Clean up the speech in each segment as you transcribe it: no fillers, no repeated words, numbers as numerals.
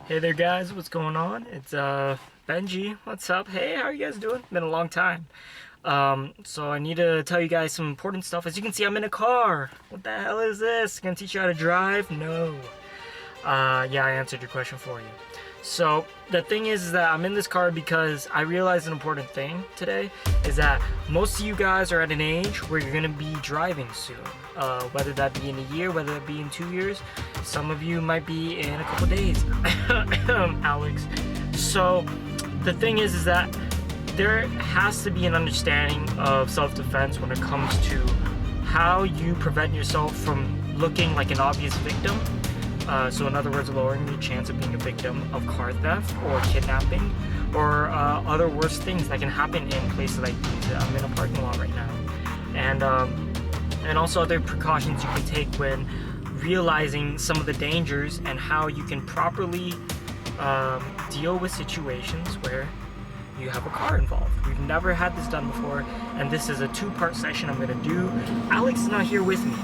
Hey there guys, what's going on? It's Benji. What's up? Hey, how are you guys doing? Been a long time. So I need to tell you guys some important stuff. As you can see, I'm in a car. What the hell is this? Gonna teach you how to drive? No. Yeah, I answered your question for you. So the thing is that I'm in this car because I realized an important thing today is that most of you guys are at an age where you're gonna be driving soon. Whether that be in a year, whether that be in 2 years, some of you might be in a couple days. Alex. So the thing is that there has to be an understanding of self-defense when it comes to how you prevent yourself from looking like an obvious victim. So in other words, lowering your chance of being a victim of car theft or kidnapping or other worse things that can happen in places like these. I'm in a parking lot right now. And also other precautions you can take when realizing some of the dangers and how you can properly deal with situations where you have a car involved. We've never had this done before, and this is a two-part session I'm gonna do. Alex is not here with me.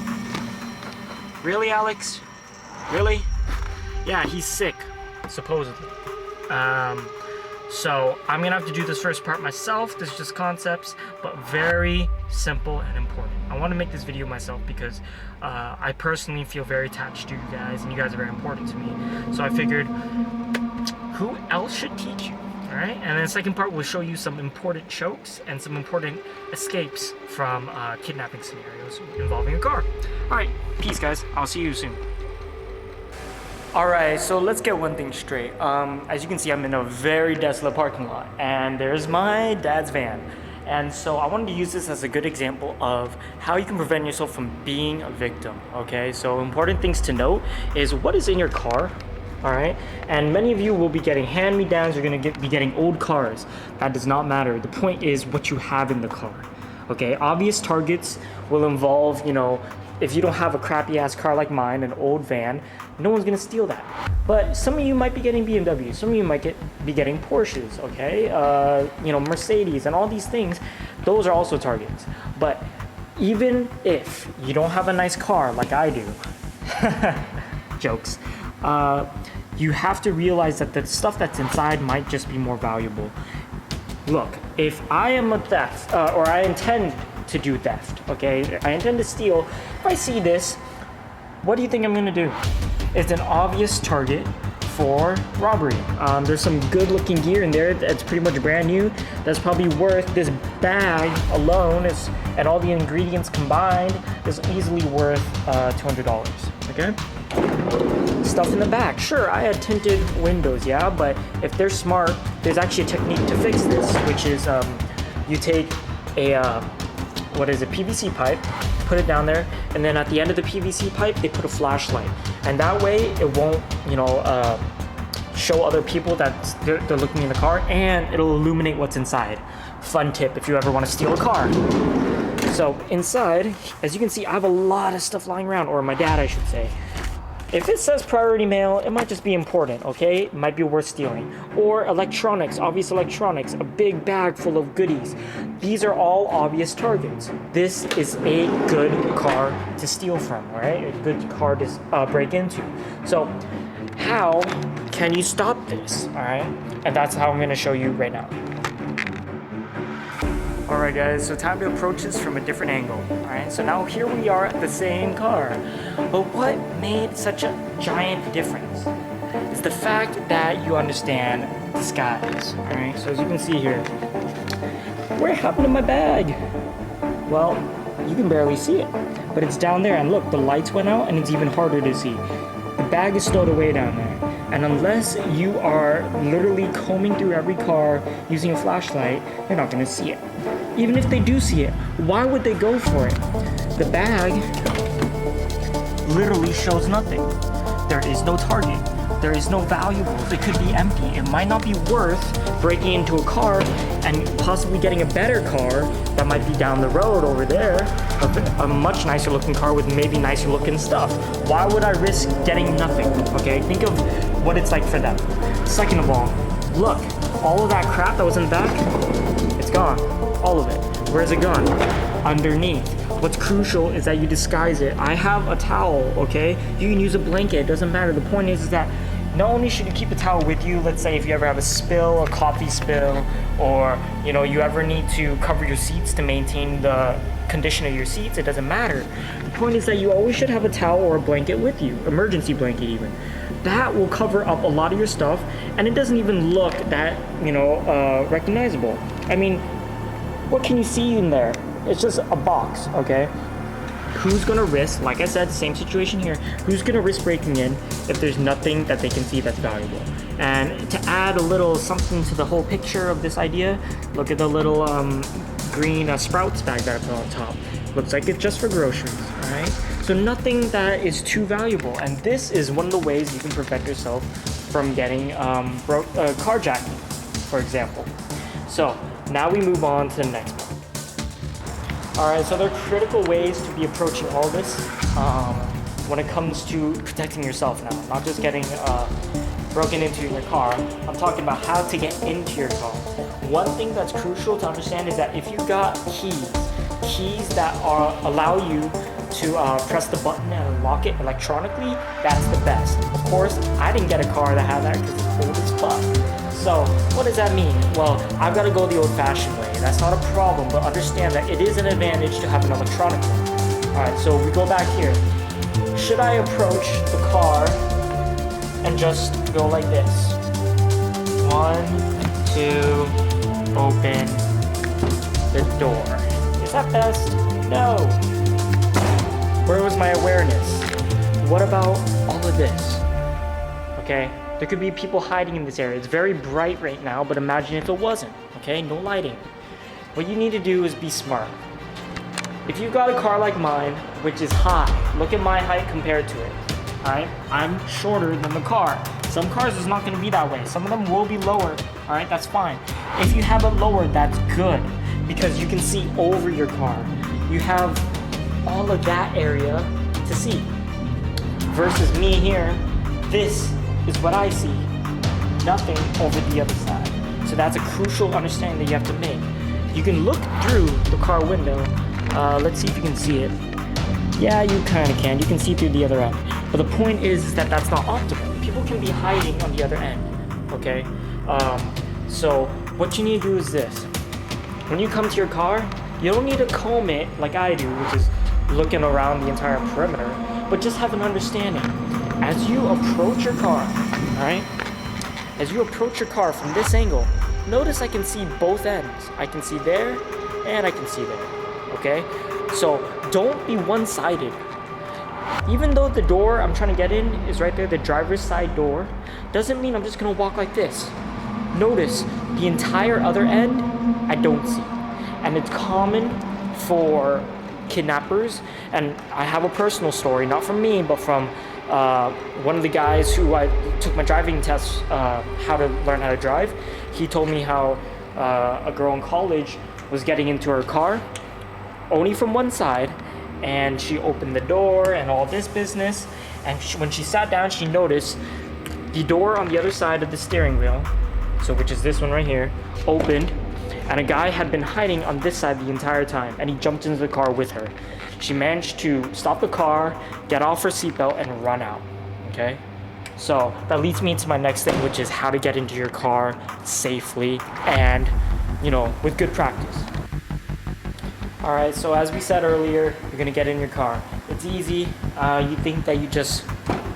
Really, Alex? Really? Yeah, he's sick, supposedly. So I'm gonna have to do this first part myself. This is just concepts, but very simple and important. I want to make this video myself because I personally feel very attached to you guys, and you guys are very important to me. So I figured, who else should teach you? All right, and then the second part will show you some important chokes and some important escapes from kidnapping scenarios involving a car. All right, peace, guys. I'll see you soon. Alright, so let's get one thing straight. As you can see, I'm in a very desolate parking lot, and there's my dad's van. And so I wanted to use this as a good example of how you can prevent yourself from being a victim, okay? So important things to note is what is in your car, alright? And many of you will be getting hand-me-downs, you're gonna be getting old cars. That does not matter. The point is what you have in the car, okay? Obvious targets will involve, if you don't have a crappy ass car like mine, an old van, no one's gonna steal that. But some of you might be getting BMWs, some of you might be getting Porsches, okay? Mercedes and all these things, those are also targets. But even if you don't have a nice car like I do, jokes, you have to realize that the stuff that's inside might just be more valuable. Look, if I am a theft, or I intend to do theft, okay? I intend to steal. If I see this, what do you think I'm gonna do? It's an obvious target for robbery. There's some good looking gear in there that's pretty much brand new. That's probably worth, this bag alone and all the ingredients combined is easily worth $200, okay? Stuff in the back. Sure, I had tinted windows, yeah, but if they're smart, there's actually a technique to fix this, which is you take a PVC pipe, put it down there, and then at the end of the PVC pipe, they put a flashlight. And that way, it won't, show other people that they're looking in the car, and it'll illuminate what's inside. Fun tip if you ever want to steal a car. So inside, as you can see, I have a lot of stuff lying around, or my dad, I should say. If it says priority mail, it might just be important, okay? It might be worth stealing. Or electronics, obvious electronics, a big bag full of goodies. These are all obvious targets. This is a good car to steal from, all right? A good car to break into. So how can you stop this, all right? And that's how I'm gonna show you right now. Alright guys, so time to approach this from a different angle, alright? So now here we are at the same car. But what made such a giant difference is the fact that you understand disguise, alright? So as you can see here, what happened to my bag? Well, you can barely see it, but it's down there, and look, the lights went out and it's even harder to see. The bag is stowed away down there. And unless you are literally combing through every car using a flashlight, you're not gonna see it. Even if they do see it, why would they go for it? The bag literally shows nothing. There is no target. There is no valuables. It could be empty. It might not be worth breaking into a car and possibly getting a better car that might be down the road over there, a much nicer looking car with maybe nicer looking stuff. Why would I risk getting nothing? Okay, think of what it's like for them. Second of all, look, all of that crap that was in the back, it's gone. All of it. Where's it gone? Underneath. What's crucial is that you disguise it. I have a towel, okay? You can use a blanket, it doesn't matter. The point is that not only should you keep a towel with you, let's say if you ever have a spill, a coffee spill, or you ever need to cover your seats to maintain the condition of your seats, it doesn't matter. The point is that you always should have a towel or a blanket with you, emergency blanket even. That will cover up a lot of your stuff, and it doesn't even look that, recognizable. I mean, what can you see in there? It's just a box, okay? Who's gonna risk, like I said, same situation here, who's gonna risk breaking in if there's nothing that they can see that's valuable? And to add a little something to the whole picture of this idea, look at the little green Sprouts bag that I put on top. Looks like it's just for groceries, all right? So nothing that is too valuable. And this is one of the ways you can prevent yourself from getting carjacking, for example. So now we move on to the next one. All right, so there are critical ways to be approaching all this when it comes to protecting yourself now, not just getting broken into in your car. I'm talking about how to get into your car. One thing that's crucial to understand is that if you got keys that allow you to press the button and unlock it electronically, that's the best. Of course, I didn't get a car that had that because it's old as fuck. So what does that mean? Well, I've got to go the old-fashioned way. That's not a problem, but understand that it is an advantage to have an electronic one. All right, so we go back here. Should I approach the car and just go like this? 1, 2, open the door. Is that best? No. Where was my awareness? What about all of this? Okay, there could be people hiding in this area. It's very bright right now, but imagine if it wasn't, okay? No lighting. What you need to do is be smart. If you've got a car like mine, which is high, look at my height compared to it, all right? I'm shorter than the car. Some cars is not gonna be that way. Some of them will be lower, all right? That's fine. If you have it lower, that's good, because you can see over your car. You have all of that area to see. Versus me here, this is what I see. Nothing over the other side. So that's a crucial understanding that you have to make. You can look through the car window. Let's see if you can see it. Yeah, you kind of can. You can see through the other end. But the point is that that's not optimal. People can be hiding on the other end, okay? So what you need to do is this. When you come to your car, you don't need to comb it like I do, which is looking around the entire perimeter, but just have an understanding. As you approach your car, all right? As you approach your car from this angle, notice I can see both ends. I can see there, and I can see there, okay? So don't be one-sided. Even though the door I'm trying to get in is right there, the driver's side door, doesn't mean I'm just gonna walk like this. Notice the entire other end, I don't see. And it's common for kidnappers, and I have a personal story, not from me, but from one of the guys who I took my driving test, how to learn how to drive. He told me how a girl in college was getting into her car only from one side, and she opened the door and all this business, and when she sat down, she noticed the door on the other side of the steering wheel, so which is this one right here, opened, and a guy had been hiding on this side the entire time, and he jumped into the car with her. She managed to stop the car, get off her seatbelt, and run out, okay? So that leads me to my next thing, which is how to get into your car safely and, with good practice. All right, so as we said earlier, you're gonna get in your car. It's easy. You think that you just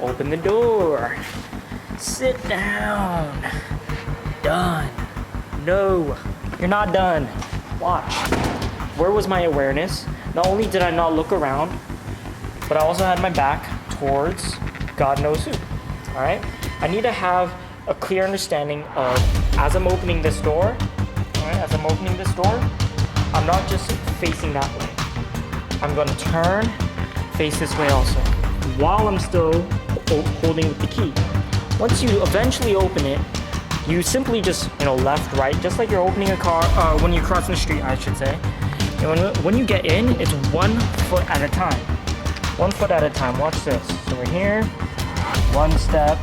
open the door, sit down, done. No, you're not done. Watch. Where was my awareness? Not only did I not look around, but I also had my back towards God knows who, all right? I need to have a clear understanding of, as I'm opening this door, all right, as I'm opening this door, I'm not just facing that way. I'm gonna turn, face this way also, while I'm still holding with the key. Once you eventually open it, you simply just, left, right, just like you're opening a car, when you're crossing the street, I should say. And when you get in, it's 1 foot at a time. 1 foot at a time, watch this. So we're here, 1 step,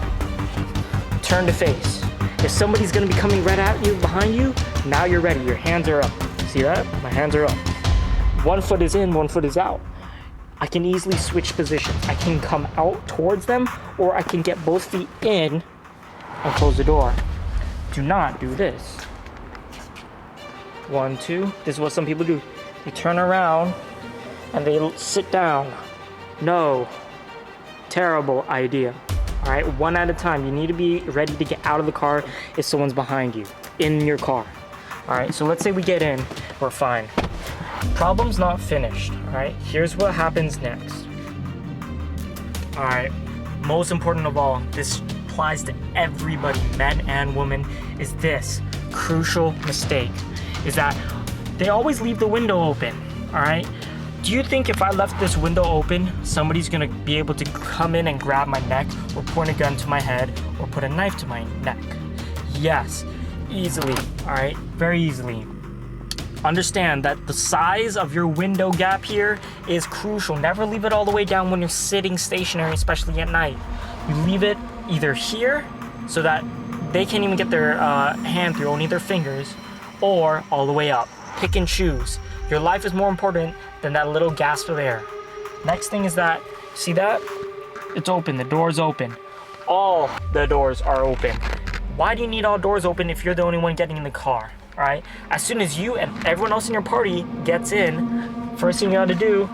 turn to face. If somebody's gonna be coming right at you, behind you, now you're ready, your hands are up. See that? My hands are up. 1 foot is in, 1 foot is out. I can easily switch positions. I can come out towards them, or I can get both feet in and close the door. Do not do this. 1, 2. This is what some people do. They turn around and they sit down. No. Terrible idea. All right, one at a time. You need to be ready to get out of the car if someone's behind you in your car. All right, so let's say we get in, we're fine. Problem's not finished. All right, here's what happens next. All right, most important of all, this applies to everybody, men and women, is this crucial mistake, is that they always leave the window open. All right, do you think if I left this window open, somebody's gonna be able to come in and grab my neck or point a gun to my head or put a knife to my neck? Yes, easily, all right, very easily. Understand that the size of your window gap here is crucial. Never leave it all the way down when you're sitting stationary, especially at night. You leave it either here so that they can't even get their hand through, only their fingers, or all the way up. Pick and choose. Your life is more important than that little gasp of air. Next thing is that, see that? It's open, the door's open. All the doors are open. Why do you need all doors open if you're the only one getting in the car, all right? As soon as you and everyone else in your party gets in, first thing you gotta do,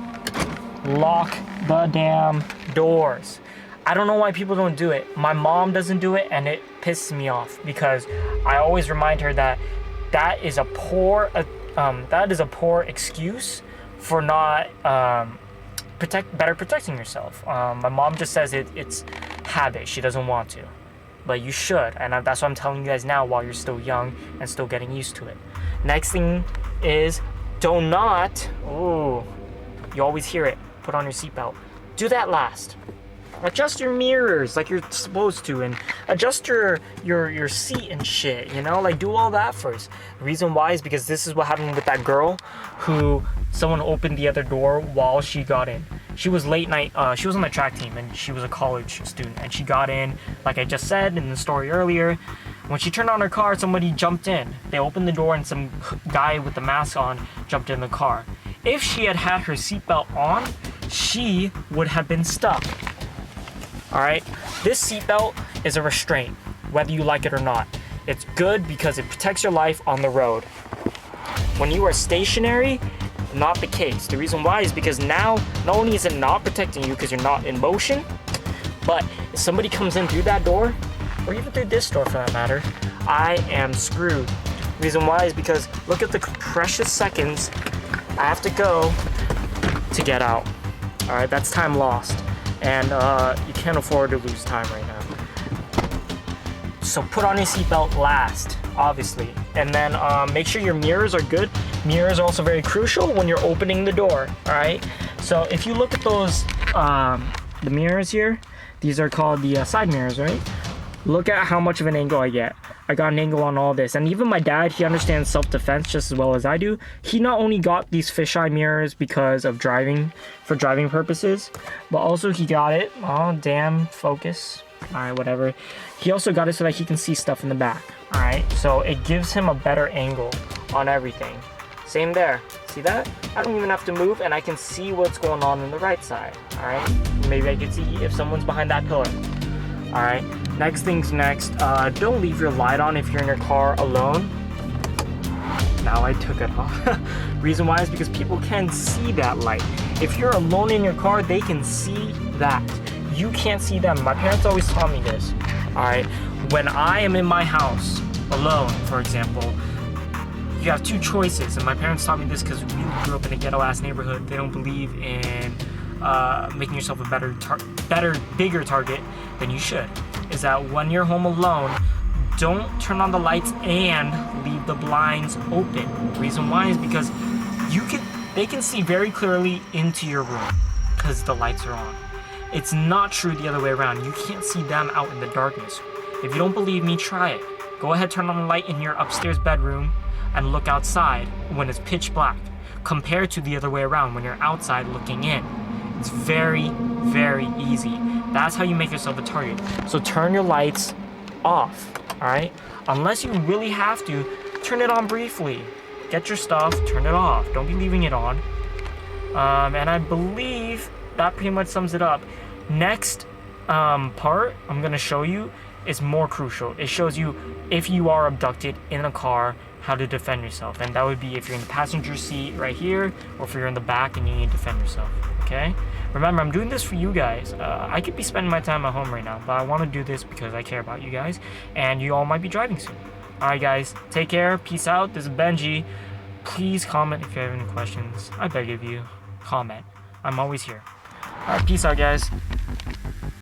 lock the damn doors. I don't know why people don't do it. My mom doesn't do it, and it pisses me off because I always remind her that that is a poor excuse for not protecting yourself. My mom just says it's habit. She doesn't want to, but you should, and that's what I'm telling you guys now while you're still young and still getting used to it. Next thing is do not. Oh, you always hear it. Put on your seatbelt. Do that last. Adjust your mirrors like you're supposed to, and adjust your seat and shit, you know, like do all that first. The reason why is because this is what happened with that girl who someone opened the other door while she got in. She was late night, she was on the track team and she was a college student, and she got in, like I just said in the story earlier. When she turned on her car, somebody jumped in. They opened the door and some guy with the mask on jumped in the car. If she had had her seatbelt on, she would have been stuck. All right, this seatbelt is a restraint, whether you like it or not. It's good because it protects your life on the road. When you are stationary, not the case. The reason why is because now, not only is it not protecting you because you're not in motion, but if somebody comes in through that door, or even through this door for that matter, I am screwed. The reason why is because look at the precious seconds I have to go to get out. All right, that's time lost. And you can't afford to lose time right now. So put on your seatbelt last, obviously. And then make sure your mirrors are good. Mirrors are also very crucial when you're opening the door, all right? So if you look at those, the mirrors here, these are called the side mirrors, right? Look at how much of an angle I get. I got an angle on all this. And even my dad, he understands self-defense just as well as I do. He not only got these fisheye mirrors because of driving, for driving purposes, but also he got it, oh damn, focus, all right, whatever. He also got it so that he can see stuff in the back, all right? So it gives him a better angle on everything. Same there, see that? I don't even have to move and I can see what's going on the right side, all right? Maybe I can see if someone's behind that pillar. All right, next thing's next. Don't leave your light on if you're in your car alone. Now I took it off. Reason why is because people can see that light. If you're alone in your car, they can see that. You can't see them. My parents always taught me this. All right, when I am in my house alone, for example, you have two choices. And my parents taught me this because we grew up in a ghetto-ass neighborhood. They don't believe in making yourself a bigger target than you should. Is that when you're home alone, don't turn on the lights and leave the blinds open. The reason why is because they can see very clearly into your room because the lights are on. It's not true the other way around. You can't see them out in the darkness. If you don't believe me, try it. Go ahead, turn on the light in your upstairs bedroom and look outside when it's pitch black, compared to the other way around when you're outside looking in. It's very, very easy. That's how you make yourself a target. So turn your lights off, all right? Unless you really have to, turn it on briefly. Get your stuff, turn it off. Don't be leaving it on. And I believe that pretty much sums it up. Next part I'm gonna show you is more crucial. It shows you if you are abducted in a car, how to defend yourself. And that would be if you're in the passenger seat right here, or if you're in the back and you need to defend yourself, okay? Remember, I'm doing this for you guys. I could be spending my time at home right now, but I want to do this because I care about you guys, and you all might be driving soon. Alright guys, take care, peace out. This is Benji. Please comment if you have any questions. I beg of you, comment. I'm always here. Alright, peace out guys.